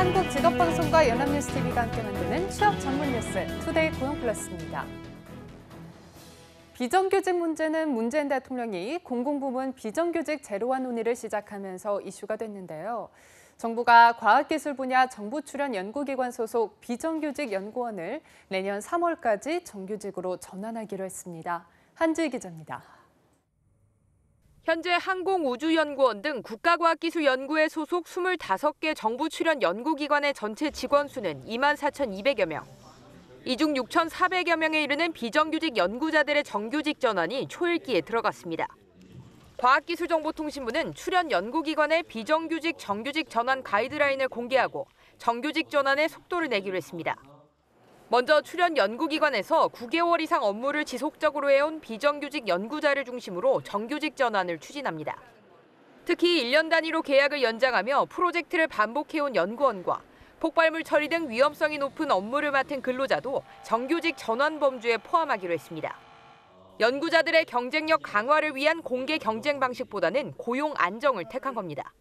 한국직업방송과 연합뉴스TV가 함께 만드는 취업 전문 뉴스 투데이 고용플러스입니다. 비정규직 문제는 문재인 대통령이 공공부문 비정규직 제로화 논의를 시작하면서 이슈가 됐는데요. 정부가 과학기술 분야 정부 출연 연구기관 소속 비정규직 연구원을 내년 3월까지 정규직으로 전환하기로 했습니다. 한지희 기자입니다. 현재 항공우주연구원 등 국가과학기술연구회 소속 25개 정부 출연 연구기관의 전체 직원 수는 24,200여 명. 이 중 6,400여 명에 이르는 비정규직 연구자들의 정규직 전환이 초읽기에 들어갔습니다. 과학기술정보통신부는 출연 연구기관의 비정규직 정규직 전환 가이드라인을 공개하고 정규직 전환에 속도를 내기로 했습니다. 먼저 출연 연구기관에서 9개월 이상 업무를 지속적으로 해온 비정규직 연구자를 중심으로 정규직 전환을 추진합니다. 특히 1년 단위로 계약을 연장하며 프로젝트를 반복해온 연구원과 폭발물 처리 등 위험성이 높은 업무를 맡은 근로자도 정규직 전환 범주에 포함하기로 했습니다. 연구자들의 경쟁력 강화를 위한 공개 경쟁 방식보다는 고용 안정을 택한 겁니다.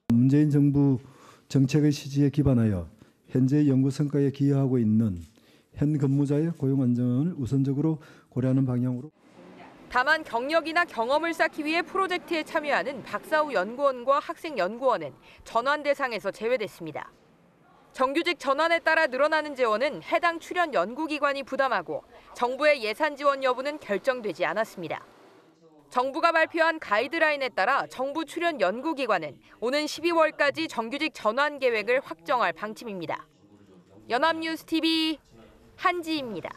문재인 정부 정책의 취지에 기반하여 현재 연구 성과에 기여하고 있는 현 근무자의 고용 안정을 우선적으로 고려하는 방향으로. 다만 경력이나 경험을 쌓기 위해 프로젝트에 참여하는 박사후 연구원과 학생 연구원은 전환 대상에서 제외됐습니다. 정규직 전환에 따라 늘어나는 재원은 해당 출연 연구기관이 부담하고 정부의 예산 지원 여부는 결정되지 않았습니다. 정부가 발표한 가이드라인에 따라 정부 출연 연구기관은 오는 12월까지 정규직 전환 계획을 확정할 방침입니다. 연합뉴스TV 한지희입니다.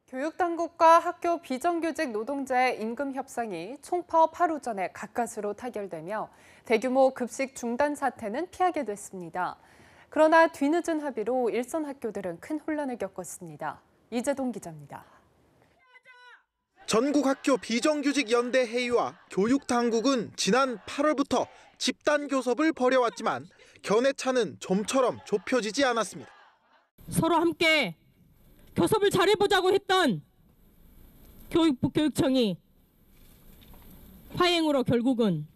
교육당국과 학교 비정규직 노동자의 임금 협상이 총파업 하루 전에 가까스로 타결되며 대규모 급식 중단 사태는 피하게 됐습니다. 그러나 뒤늦은 합의로 일선 학교들은 큰 혼란을 겪었습니다. 이재동 기자입니다. 전국 학교 비정규직 연대 회의와 교육당국은 지난 8월부터 집단 교섭을 벌여왔지만 견해차는 좀처럼 좁혀지지 않았습니다. 서로 함께 교섭을 잘해보자고 했던 교육부 교육청이 파행으로 결국은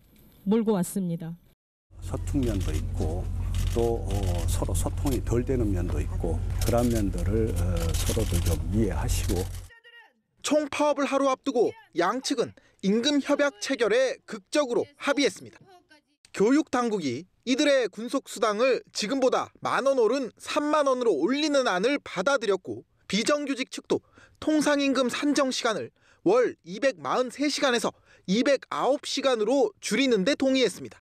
몰고 왔습니다. 서툰 면도 있고 또 서로 소통이 덜 되는 면도 있고 그런 면들을 서로들 좀 이해하시고. 총파업을 하루 앞두고 양측은 임금 협약 체결에 극적으로 합의했습니다. 교육당국이 이들의 군속수당을 지금보다 10,000원 오른 30,000원으로 올리는 안을 받아들였고 비정규직 측도 통상임금 산정 시간을 월 243시간에서 209시간으로 줄이는 데 동의했습니다.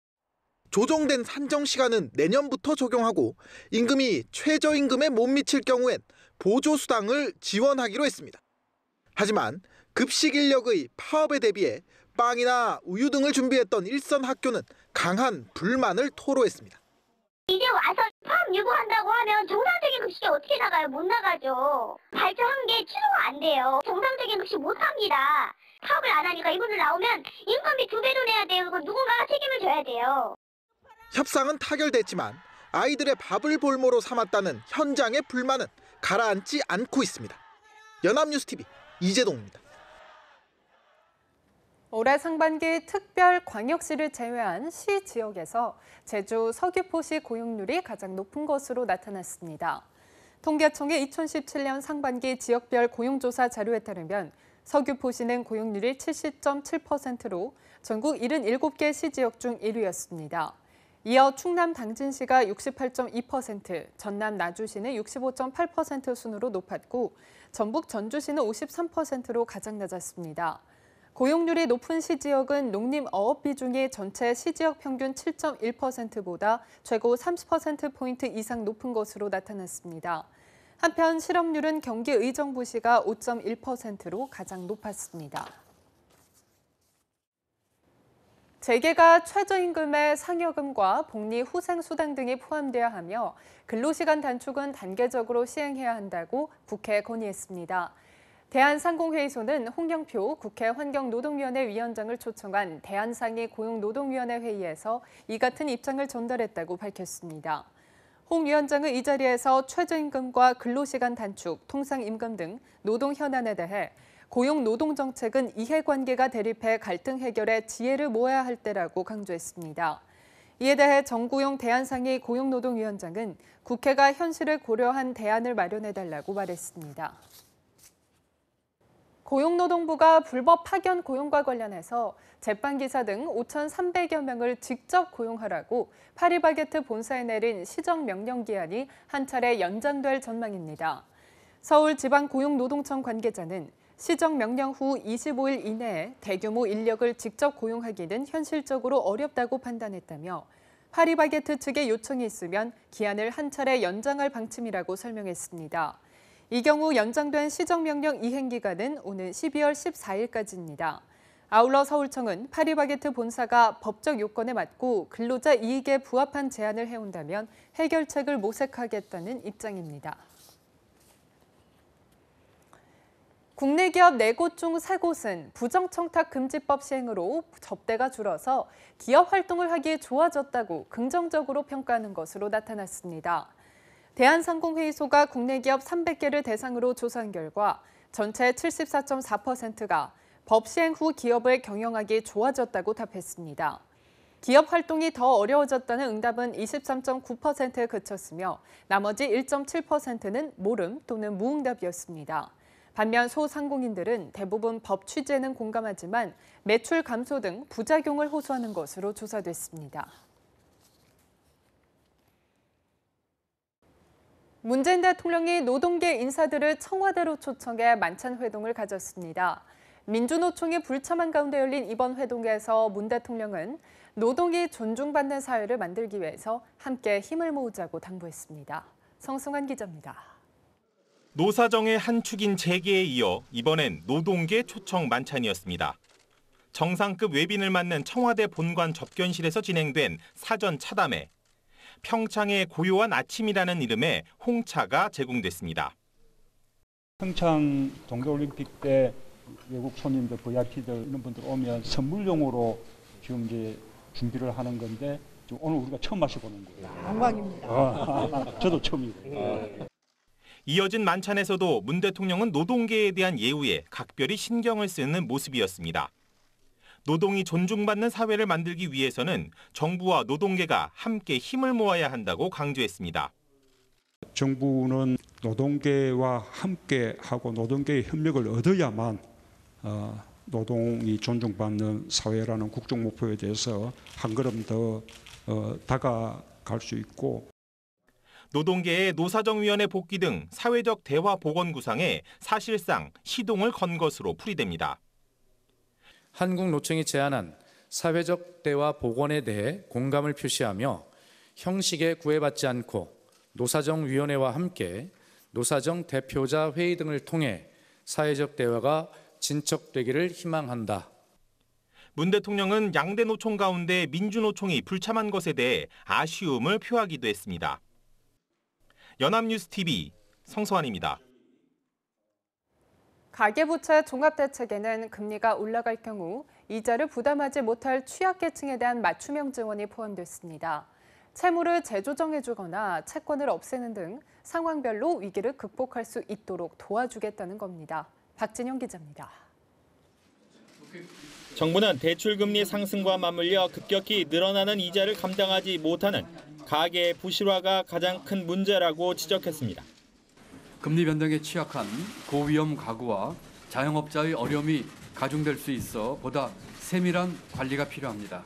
조정된 산정 시간은 내년부터 적용하고 임금이 최저임금에 못 미칠 경우엔 보조수당을 지원하기로 했습니다. 하지만 급식 인력의 파업에 대비해 빵이나 우유 등을 준비했던 일선 학교는 강한 불만을 토로했습니다. 이제 와서 파업 유보한다고 하면 정상적인 급식이 어떻게 나가요? 못 나가죠. 발표한 게 취소가 안 돼요. 정상적인 급식 못 합니다. 파업을 안 하니까 이분들 나오면 인건비 2배로 내야 돼요. 그거 누군가가 책임을 져야 돼요. 협상은 타결됐지만 아이들의 밥을 볼모로 삼았다는 현장의 불만은 가라앉지 않고 있습니다. 연합뉴스TV 이재동입니다. 올해 상반기 특별 광역시를 제외한 시 지역에서 제주 서귀포시 고용률이 가장 높은 것으로 나타났습니다. 통계청의 2017년 상반기 지역별 고용조사 자료에 따르면 서귀포시는 고용률이 70.7%로 전국 77개 시 지역 중 1위였습니다. 이어 충남 당진시가 68.2%, 전남 나주시는 65.8% 순으로 높았고 전북 전주시는 53%로 가장 낮았습니다. 고용률이 높은 시지역은 농림어업 비중이 전체 시지역 평균 7.1%보다 최고 30%포인트 이상 높은 것으로 나타났습니다. 한편 실업률은 경기 의정부시가 5.1%로 가장 높았습니다. 재계가 최저임금의 상여금과 복리 후생수당 등이 포함되어야 하며 근로시간 단축은 단계적으로 시행해야 한다고 국회에 건의했습니다. 대한상공회의소는 홍영표 국회 환경노동위원회 위원장을 초청한 대한상의 고용노동위원회 회의에서 이 같은 입장을 전달했다고 밝혔습니다. 홍 위원장은 이 자리에서 최저임금과 근로시간 단축, 통상임금 등 노동 현안에 대해 고용노동정책은 이해관계가 대립해 갈등 해결에 지혜를 모아야 할 때라고 강조했습니다. 이에 대해 정구용 대한상의 고용노동위원장은 국회가 현실을 고려한 대안을 마련해달라고 말했습니다. 고용노동부가 불법 파견 고용과 관련해서 제빵기사 등 5,300여 명을 직접 고용하라고 파리바게뜨 본사에 내린 시정명령 기한이 한 차례 연장될 전망입니다. 서울지방고용노동청 관계자는 시정명령 후 25일 이내에 대규모 인력을 직접 고용하기는 현실적으로 어렵다고 판단했다며 파리바게뜨 측의 요청이 있으면 기한을 한 차례 연장할 방침이라고 설명했습니다. 이 경우 연장된 시정명령 이행기간은 오는 12월 14일까지입니다. 아울러 서울청은 파리바게뜨 본사가 법적 요건에 맞고 근로자 이익에 부합한 제안을 해온다면 해결책을 모색하겠다는 입장입니다. 국내 기업 4곳 중 3곳은 부정청탁금지법 시행으로 접대가 줄어서 기업 활동을 하기 좋아졌다고 긍정적으로 평가하는 것으로 나타났습니다. 대한상공회의소가 국내 기업 300개를 대상으로 조사한 결과 전체 74.4%가 법 시행 후 기업을 경영하기 좋아졌다고 답했습니다. 기업 활동이 더 어려워졌다는 응답은 23.9%에 그쳤으며 나머지 1.7%는 모름 또는 무응답이었습니다. 반면 소상공인들은 대부분 법 취지에는 공감하지만 매출 감소 등 부작용을 호소하는 것으로 조사됐습니다. 문재인 대통령이 노동계 인사들을 청와대로 초청해 만찬 회동을 가졌습니다. 민주노총이 불참한 가운데 열린 이번 회동에서 문 대통령은 노동이 존중받는 사회를 만들기 위해서 함께 힘을 모으자고 당부했습니다. 성승환 기자입니다. 노사정의 한 축인 재계에 이어 이번엔 노동계 초청 만찬이었습니다. 정상급 외빈을 맞는 청와대 본관 접견실에서 진행된 사전 차담회. 평창의 고요한 아침이라는 이름의 홍차가 제공됐습니다. 평창 동계올림픽 때 외국 손님들, VIP들 이런 분들 오면 선물용으로 지금 이제 준비를 하는 건데 오늘 우리가 처음 마셔보는 거예요. 영광입니다. 저도 처음이고. 이어진 만찬에서도 문 대통령은 노동계에 대한 예우에 각별히 신경을 쓰는 모습이었습니다. 노동이 존중받는 사회를 만들기 위해서는 정부와 노동계가 함께 힘을 모아야 한다고 강조했습니다. 정부는 노동계와 함께하고 노동계의 협력을 얻어야만 노동이 존중받는 사회라는 국정 목표에 대해서 한 걸음 더 다가갈 수 있고 노동계의 노사정위원회 복귀 등 사회적 대화 복원 구상에 사실상 시동을 건 것으로 풀이됩니다. 한국노총이 제안한 사회적 대화 복원에 대해 공감을 표시하며 형식에 구애받지 않고 노사정위원회와 함께 노사정 대표자 회의 등을 통해 사회적 대화가 진척되기를 희망한다. 문 대통령은 양대 노총 가운데 민주노총이 불참한 것에 대해 아쉬움을 표하기도 했습니다. 연합뉴스TV 성소환입니다. 가계부채 종합대책에는 금리가 올라갈 경우 이자를 부담하지 못할 취약계층에 대한 맞춤형 지원이 포함됐습니다. 채무를 재조정해주거나 채권을 없애는 등 상황별로 위기를 극복할 수 있도록 도와주겠다는 겁니다. 박진영 기자입니다. 정부는 대출금리 상승과 맞물려 급격히 늘어나는 이자를 감당하지 못하는 가계의 부실화가 가장 큰 문제라고 지적했습니다. 금리 변동에 취약한 고위험 가구와 자영업자의 어려움이 가중될 수 있어 보다 세밀한 관리가 필요합니다.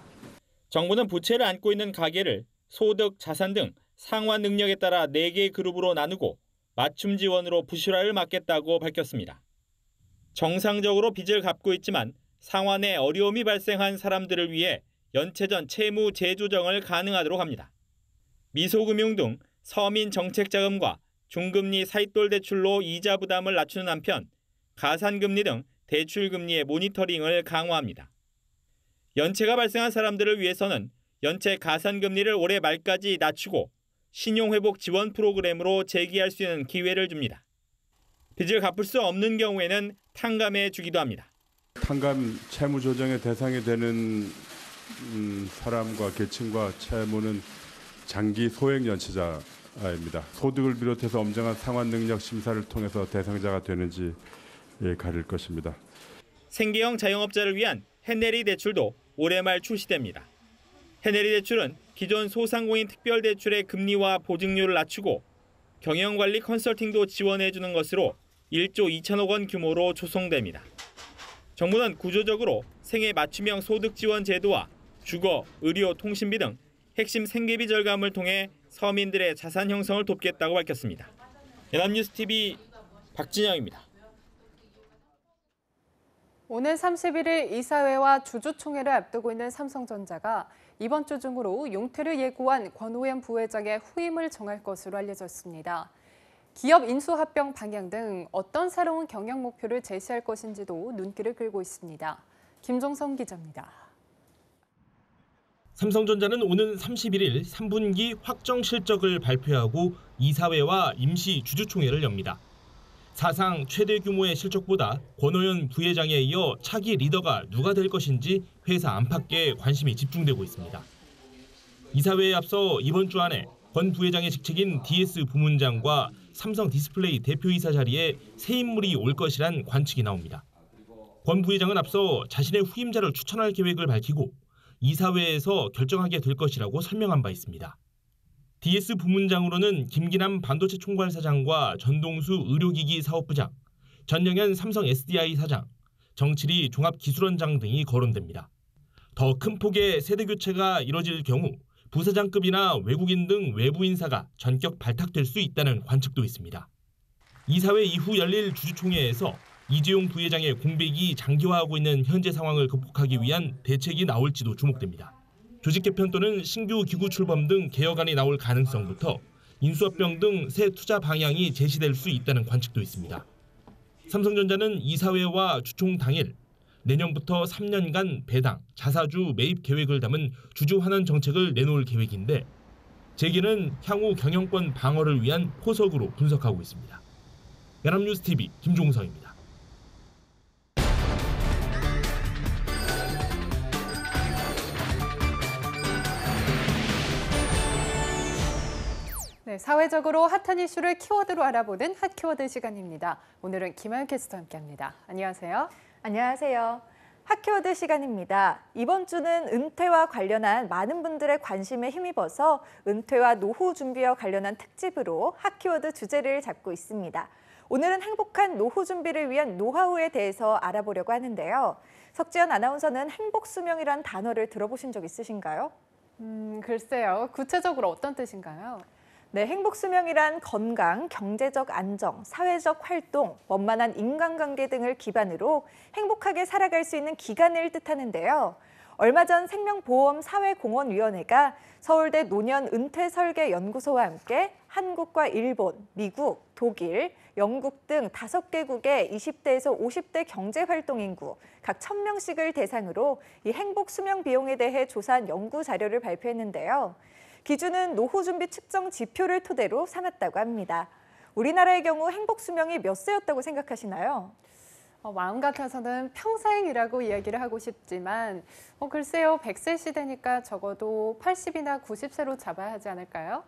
정부는 부채를 안고 있는 가계를 소득, 자산 등 상환 능력에 따라 4개의 그룹으로 나누고 맞춤 지원으로 부실화를 막겠다고 밝혔습니다. 정상적으로 빚을 갚고 있지만 상환에 어려움이 발생한 사람들을 위해 연체 전 채무 재조정을 가능하도록 합니다. 미소금융 등 서민 정책자금과 중금리 사익돌 대출로 이자 부담을 낮추는 한편 가산금리 등 대출금리의 모니터링을 강화합니다. 연체가 발생한 사람들을 위해서는 연체 가산금리를 올해 말까지 낮추고 신용회복 지원 프로그램으로 재기할 수 있는 기회를 줍니다. 빚을 갚을 수 없는 경우에는 탕감해 주기도 합니다. 탕감 채무 조정의 대상이 되는 사람과 계층과 채무는 장기 소액 연체자입니다. 소득을 비롯해서 엄정한 상환 능력 심사를 통해서 대상자가 되는지 가릴 것입니다. 생계형 자영업자를 위한 해내리 대출도 올해 말 출시됩니다. 해내리 대출은 기존 소상공인 특별대출의 금리와 보증료를 낮추고 경영관리 컨설팅도 지원해주는 것으로 1조 2천억 원 규모로 조성됩니다. 정부는 구조적으로 생애 맞춤형 소득 지원 제도와 주거, 의료, 통신비 등 핵심 생계비 절감을 통해 서민들의 자산 형성을 돕겠다고 밝혔습니다. 연합뉴스TV 박진영입니다. 오는 31일 이사회와 주주총회를 앞두고 있는 삼성전자가 이번 주 중으로 용퇴를 예고한 권오현 부회장의 후임을 정할 것으로 알려졌습니다. 기업 인수합병 방향 등 어떤 새로운 경영 목표를 제시할 것인지도 눈길을 끌고 있습니다. 김종성 기자입니다. 삼성전자는 오는 31일 3분기 확정 실적을 발표하고 이사회와 임시 주주총회를 엽니다. 사상 최대 규모의 실적보다 권오현 부회장에 이어 차기 리더가 누가 될 것인지 회사 안팎에 관심이 집중되고 있습니다. 이사회에 앞서 이번 주 안에 권 부회장의 직책인 DS 부문장과 삼성 디스플레이 대표이사 자리에 새 인물이 올 것이란 관측이 나옵니다. 권 부회장은 앞서 자신의 후임자를 추천할 계획을 밝히고 이사회에서 결정하게 될 것이라고 설명한 바 있습니다. DS 부문장으로는 김기남 반도체 총괄사장과 전동수 의료기기 사업부장, 전영현 삼성 SDI 사장, 정칠희 종합기술원장 등이 거론됩니다. 더 큰 폭의 세대 교체가 이뤄질 경우 부사장급이나 외국인 등 외부 인사가 전격 발탁될 수 있다는 관측도 있습니다. 이사회 이후 열릴 주주총회에서 이재용 부회장의 공백이 장기화하고 있는 현재 상황을 극복하기 위한 대책이 나올지도 주목됩니다. 조직 개편 또는 신규 기구 출범 등 개혁안이 나올 가능성부터 인수합병 등 새 투자 방향이 제시될 수 있다는 관측도 있습니다. 삼성전자는 이사회와 주총 당일 내년부터 3년간 배당, 자사주 매입 계획을 담은 주주 환원 정책을 내놓을 계획인데 재계는 향후 경영권 방어를 위한 포석으로 분석하고 있습니다. 연합뉴스TV 김종성입니다. 네, 사회적으로 핫한 이슈를 키워드로 알아보는 핫키워드 시간입니다. 오늘은 김하연 캐스터와 함께합니다. 안녕하세요. 안녕하세요. 핫키워드 시간입니다. 이번 주는 은퇴와 관련한 많은 분들의 관심에 힘입어서 은퇴와 노후 준비와 관련한 특집으로 핫키워드 주제를 잡고 있습니다. 오늘은 행복한 노후 준비를 위한 노하우에 대해서 알아보려고 하는데요. 석지연 아나운서는 행복수명이란 단어를 들어보신 적 있으신가요? 글쎄요. 구체적으로 어떤 뜻인가요? 네, 행복수명이란 건강, 경제적 안정, 사회적 활동, 원만한 인간관계 등을 기반으로 행복하게 살아갈 수 있는 기간을 뜻하는데요. 얼마 전 생명보험사회공헌위원회가 서울대 노년은퇴설계연구소와 함께 한국과 일본, 미국, 독일, 영국 등 5개국의 20대에서 50대 경제활동 인구 각 1,000명씩을 대상으로 이 행복수명 비용에 대해 조사한 연구 자료를 발표했는데요. 기준은 노후 준비 측정 지표를 토대로 삼았다고 합니다. 우리나라의 경우 행복 수명이 몇 세였다고 생각하시나요? 마음 같아서는 평생이라고 이야기를 하고 싶지만 글쎄요. 100세 시대니까 적어도 80이나 90세로 잡아야 하지 않을까요?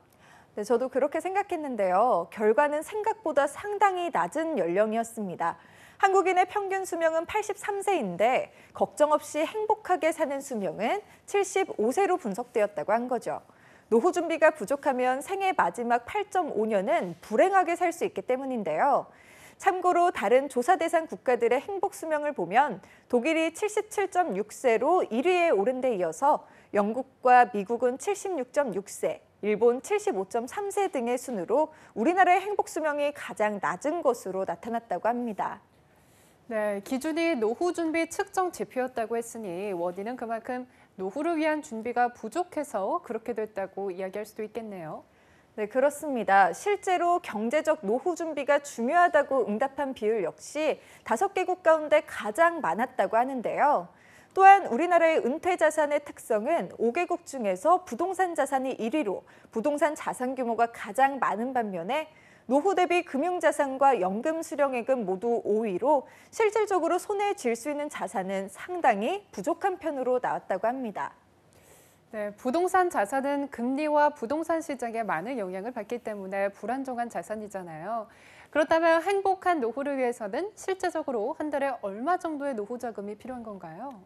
네, 저도 그렇게 생각했는데요. 결과는 생각보다 상당히 낮은 연령이었습니다. 한국인의 평균 수명은 83세인데 걱정 없이 행복하게 사는 수명은 75세로 분석되었다고 한 거죠. 노후 준비가 부족하면 생애 마지막 8.5년은 불행하게 살 수 있기 때문인데요. 참고로 다른 조사 대상 국가들의 행복 수명을 보면 독일이 77.6세로 1위에 오른 데 이어서 영국과 미국은 76.6세, 일본 75.3세 등의 순으로 우리나라의 행복 수명이 가장 낮은 것으로 나타났다고 합니다. 네, 기준이 노후 준비 측정 지표였다고 했으니 원인은 그만큼 노후를 위한 준비가 부족해서 그렇게 됐다고 이야기할 수도 있겠네요. 네, 그렇습니다. 실제로 경제적 노후 준비가 중요하다고 응답한 비율 역시 5개국 가운데 가장 많았다고 하는데요. 또한 우리나라의 은퇴 자산의 특성은 5개국 중에서 부동산 자산이 1위로 부동산 자산 규모가 가장 많은 반면에 노후 대비 금융자산과 연금 수령액은 모두 5위로 실질적으로 손에 쥘 수 있는 자산은 상당히 부족한 편으로 나왔다고 합니다. 네, 부동산 자산은 금리와 부동산 시장에 많은 영향을 받기 때문에 불안정한 자산이잖아요. 그렇다면 행복한 노후를 위해서는 실제적으로 한 달에 얼마 정도의 노후 자금이 필요한 건가요?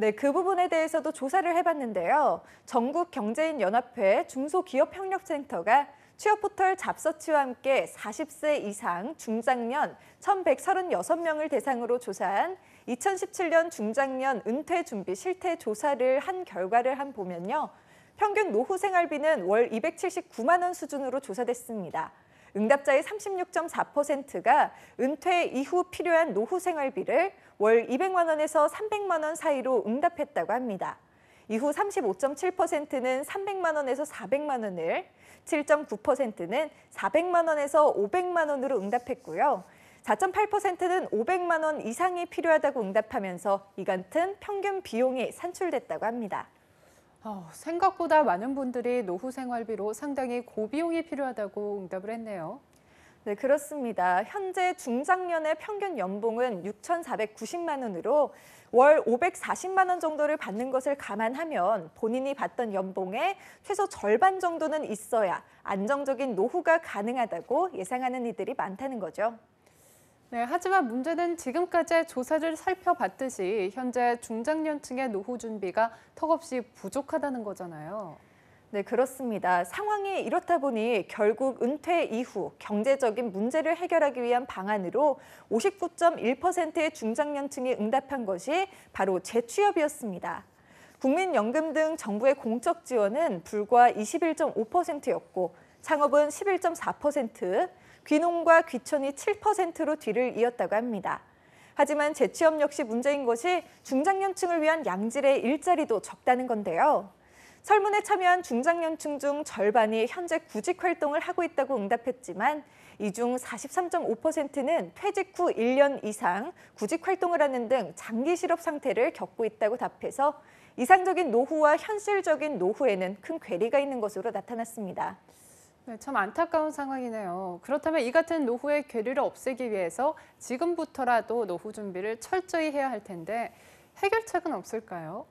네, 그 부분에 대해서도 조사를 해봤는데요. 전국경제인연합회 중소기업협력센터가 취업 포털 잡서치와 함께 40세 이상 중장년 1,136명을 대상으로 조사한 2017년 중장년 은퇴 준비 실태 조사를 한 결과를 보면요. 평균 노후 생활비는 월 279만 원 수준으로 조사됐습니다. 응답자의 36.4%가 은퇴 이후 필요한 노후 생활비를 월 200만 원에서 300만 원 사이로 응답했다고 합니다. 이후 35.7%는 300만 원에서 400만 원을, 7.9%는 400만 원에서 500만 원으로 응답했고요. 4.8%는 500만 원 이상이 필요하다고 응답하면서 이 같은 평균 비용이 산출됐다고 합니다. 생각보다 많은 분들이 노후 생활비로 상당히 고비용이 필요하다고 응답을 했네요. 네, 그렇습니다. 현재 중장년의 평균 연봉은 6,490만 원으로 월 540만 원 정도를 받는 것을 감안하면 본인이 받던 연봉의 최소 절반 정도는 있어야 안정적인 노후가 가능하다고 예상하는 이들이 많다는 거죠. 네, 하지만 문제는 지금까지 조사를 살펴봤듯이 현재 중장년층의 노후 준비가 턱없이 부족하다는 거잖아요. 네, 그렇습니다. 상황이 이렇다 보니 결국 은퇴 이후 경제적인 문제를 해결하기 위한 방안으로 59.1%의 중장년층이 응답한 것이 바로 재취업이었습니다. 국민연금 등 정부의 공적 지원은 불과 21.5%였고 창업은 11.4%, 귀농과 귀촌이 7%로 뒤를 이었다고 합니다. 하지만 재취업 역시 문제인 것이 중장년층을 위한 양질의 일자리도 적다는 건데요. 설문에 참여한 중장년층 중 절반이 현재 구직 활동을 하고 있다고 응답했지만 이 중 43.5%는 퇴직 후 1년 이상 구직 활동을 하는 등 장기 실업 상태를 겪고 있다고 답해서 이상적인 노후와 현실적인 노후에는 큰 괴리가 있는 것으로 나타났습니다. 네, 참 안타까운 상황이네요. 그렇다면 이 같은 노후의 괴리를 없애기 위해서 지금부터라도 노후 준비를 철저히 해야 할 텐데 해결책은 없을까요?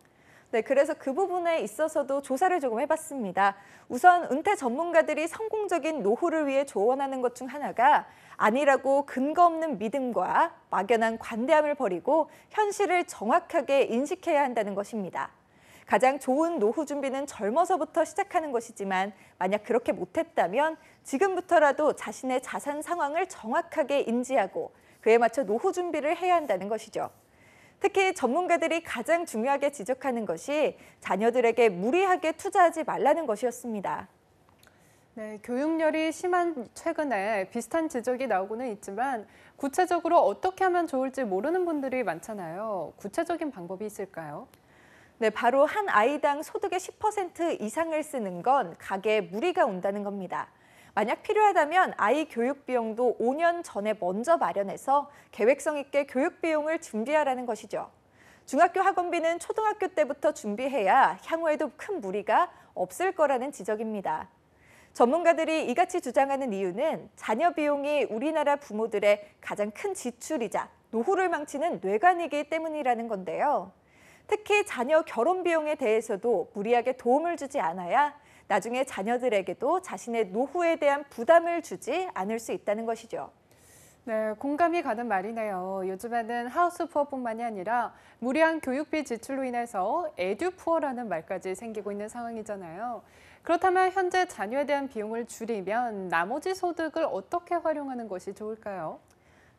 네, 그래서 그 부분에 있어서도 조사를 조금 해봤습니다. 우선 은퇴 전문가들이 성공적인 노후를 위해 조언하는 것 중 하나가 아니라고 근거 없는 믿음과 막연한 관대함을 버리고 현실을 정확하게 인식해야 한다는 것입니다. 가장 좋은 노후 준비는 젊어서부터 시작하는 것이지만 만약 그렇게 못했다면 지금부터라도 자신의 자산 상황을 정확하게 인지하고 그에 맞춰 노후 준비를 해야 한다는 것이죠. 특히 전문가들이 가장 중요하게 지적하는 것이 자녀들에게 무리하게 투자하지 말라는 것이었습니다. 네, 교육열이 심한 최근에 비슷한 지적이 나오고는 있지만 구체적으로 어떻게 하면 좋을지 모르는 분들이 많잖아요. 구체적인 방법이 있을까요? 네, 바로 한 아이당 소득의 10% 이상을 쓰는 건 가계에 무리가 온다는 겁니다. 만약 필요하다면 아이 교육 비용도 5년 전에 먼저 마련해서 계획성 있게 교육 비용을 준비하라는 것이죠. 중학교 학원비는 초등학교 때부터 준비해야 향후에도 큰 무리가 없을 거라는 지적입니다. 전문가들이 이같이 주장하는 이유는 자녀 비용이 우리나라 부모들의 가장 큰 지출이자 노후를 망치는 뇌관이기 때문이라는 건데요. 특히 자녀 결혼 비용에 대해서도 무리하게 도움을 주지 않아야 나중에 자녀들에게도 자신의 노후에 대한 부담을 주지 않을 수 있다는 것이죠. 네, 공감이 가는 말이네요. 요즘에는 하우스푸어뿐만이 아니라 무리한 교육비 지출로 인해서 에듀푸어라는 말까지 생기고 있는 상황이잖아요. 그렇다면 현재 자녀에 대한 비용을 줄이면 나머지 소득을 어떻게 활용하는 것이 좋을까요?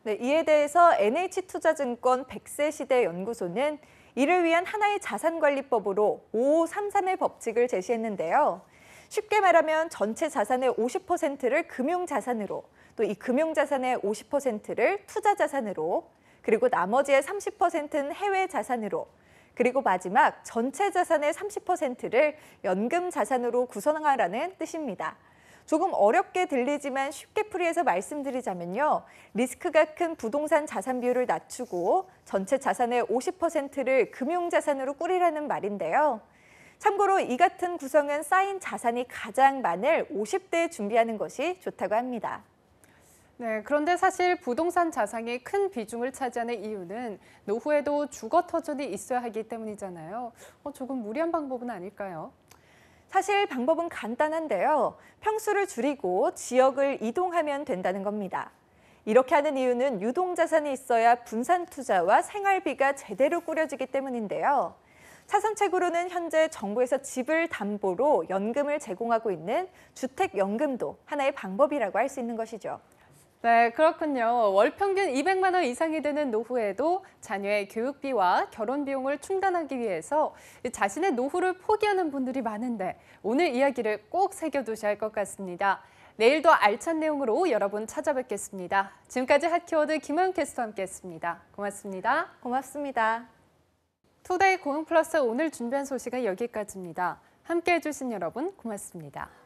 네, 이에 대해서 NH투자증권 100세 시대 연구소는 이를 위한 하나의 자산관리법으로 5533의 법칙을 제시했는데요. 쉽게 말하면 전체 자산의 50%를 금융자산으로, 또 이 금융자산의 50%를 투자자산으로, 그리고 나머지의 30%는 해외자산으로, 그리고 마지막 전체 자산의 30%를 연금자산으로 구성하라는 뜻입니다. 조금 어렵게 들리지만 쉽게 풀이해서 말씀드리자면요. 리스크가 큰 부동산 자산 비율을 낮추고 전체 자산의 50%를 금융자산으로 꾸리라는 말인데요. 참고로 이 같은 구성은 쌓인 자산이 가장 많을 50대에 준비하는 것이 좋다고 합니다. 네, 그런데 사실 부동산 자산이 큰 비중을 차지하는 이유는 노후에도 주거 터전이 있어야 하기 때문이잖아요. 조금 무리한 방법은 아닐까요? 사실 방법은 간단한데요. 평수를 줄이고 지역을 이동하면 된다는 겁니다. 이렇게 하는 이유는 유동자산이 있어야 분산 투자와 생활비가 제대로 꾸려지기 때문인데요. 차선책으로는 현재 정부에서 집을 담보로 연금을 제공하고 있는 주택연금도 하나의 방법이라고 할 수 있는 것이죠. 네, 그렇군요. 월 평균 200만 원 이상이 되는 노후에도 자녀의 교육비와 결혼 비용을 충당하기 위해서 자신의 노후를 포기하는 분들이 많은데 오늘 이야기를 꼭 새겨두셔야 할 것 같습니다. 내일도 알찬 내용으로 여러분 찾아뵙겠습니다. 지금까지 핫키워드 김하윤 캐스터와 함께했습니다. 고맙습니다. 고맙습니다. 투데이 고용 플러스 오늘 준비한 소식은 여기까지입니다. 함께해 주신 여러분 고맙습니다.